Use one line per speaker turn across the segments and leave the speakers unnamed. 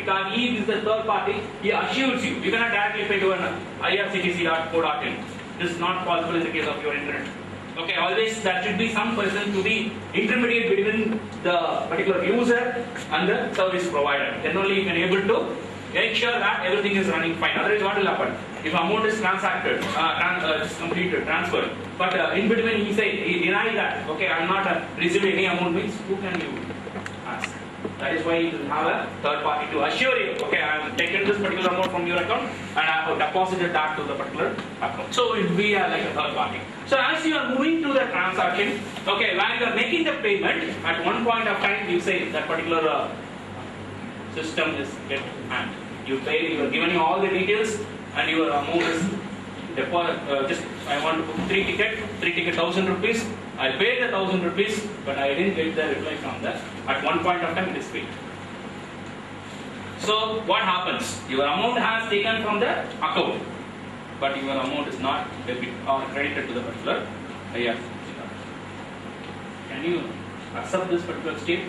because he is the third party. He assures you. You cannot directly pay to an irctc.co.in. This is not possible in the case of your internet. Okay, always there should be some person to be intermediate between the particular user and the service provider. Then only you can able to make sure that everything is running fine. Otherwise, what will happen? If amount is transacted, completed, transferred, but in between he deny that, okay, I am not received any amount, means who can you ask? That is why you have a third party to assure you, okay, I have taken this particular amount from your account and I have deposited that to the particular account. So it will be like a third party. So as you are moving to the transaction, okay, when you are making the payment, at one point of time you say that particular system is get hand. You pay, you are given you all the details and your amount is deposit. Just I want to book 3 ticket 1,000 rupees. I paid the 1,000 rupees, but I didn't get the reply from that. At one point of time, it is paid. So what happens? Your amount has taken from the account, but your amount is not debit or credited to the particular IRCTC. Can you accept this particular state?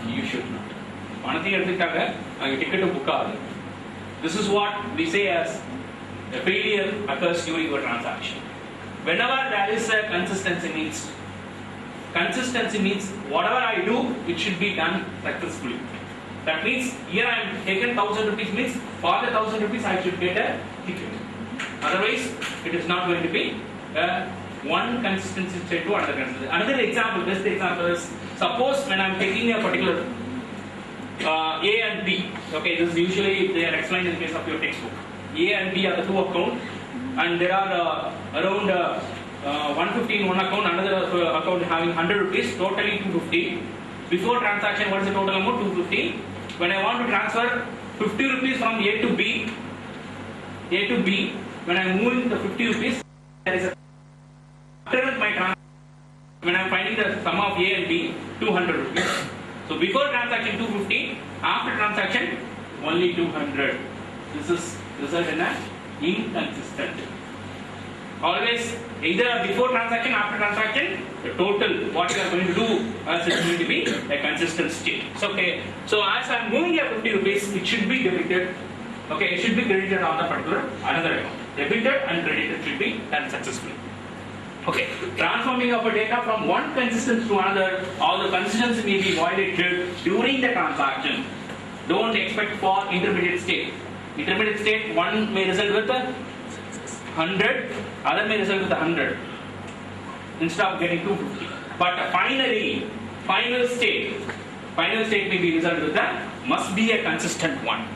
You should not. This is what we say as a failure occurs during your transaction. Whenever there is a consistency means whatever I do, it should be done successfully. That means here I am taken 1,000 rupees means for the 1,000 rupees I should get a ticket. Otherwise, it is not going to be one consistency state to another consistency. Another example, best example is suppose when I am taking a particular A and B. Okay, this is usually they are explained in the case of your textbook. A and B are the two accounts, and there are around 150 in one account, another account having 100 rupees, totally 250. Before transaction, what is the total amount? 250. When I want to transfer 50 rupees from A to B, when I am moving the 50 rupees, there is a after my transaction, when I am finding the sum of A and B, 200 rupees. So before transaction 250, after transaction only 200. This is result in an inconsistent. Always either before transaction, after transaction, the total what you are going to do is going to be a consistent state. So okay. So as I am moving a 50 rupees, it should be debited. Okay, it should be credited on the particular another account. Debited and credited should be done successfully. Okay, transforming of a data from one consistency to another, all the consistency may be violated during the transaction. Don't expect for intermediate state. Intermediate state, one may result with 100, other may result with 100 instead of getting 250. But finally, final state may be result with must be a consistent one.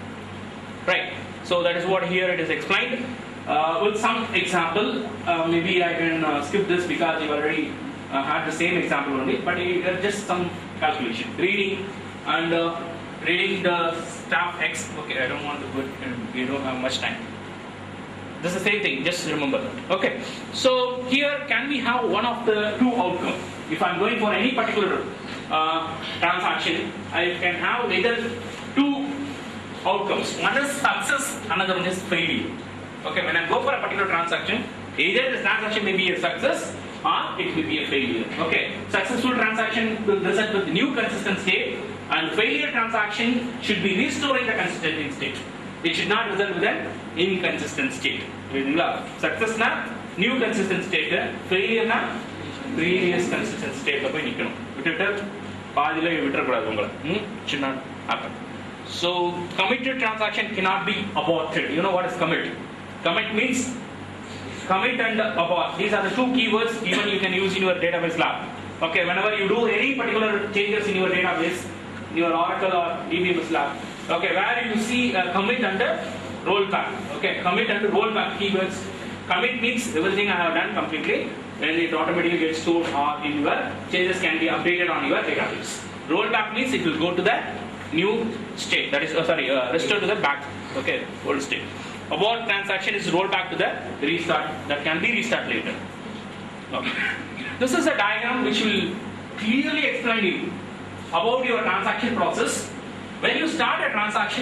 Right. So that is what here it is explained. With some example, maybe I can skip this because you already had the same example only, but just some calculation. Reading the staff X. Okay, I don't want to put, we don't have much time. This is the same thing, just remember that. Okay, so here can we have one of the two outcomes? If I'm going for any particular transaction, I can have either two outcomes. One is success, another one is failure. Okay, when I go for a particular transaction, either the transaction may be a success or it will be a failure. Okay, successful transaction will result with new consistent state, and failure transaction should be restoring the consistent state. It should not result with an inconsistent state. Success na new consistent state, failure na previous consistent state. Should not happen. So committed transaction cannot be aborted. You know what is commit? Commit means commit and abort. These are the two keywords even you can use in your database lab. Okay, whenever you do any particular changes in your database, your Oracle or DBMS lab, okay, where you see commit and rollback. Okay, commit and rollback keywords. Commit means everything I have done completely, and it automatically gets stored in your changes can be updated on your database. Rollback means it will go to the new state. That is restore to the back. Okay, old state. Abort transaction is rolled back to the restart. That can be restart later. Okay. This is a diagram which will clearly explain you about your transaction process. When you start a transaction,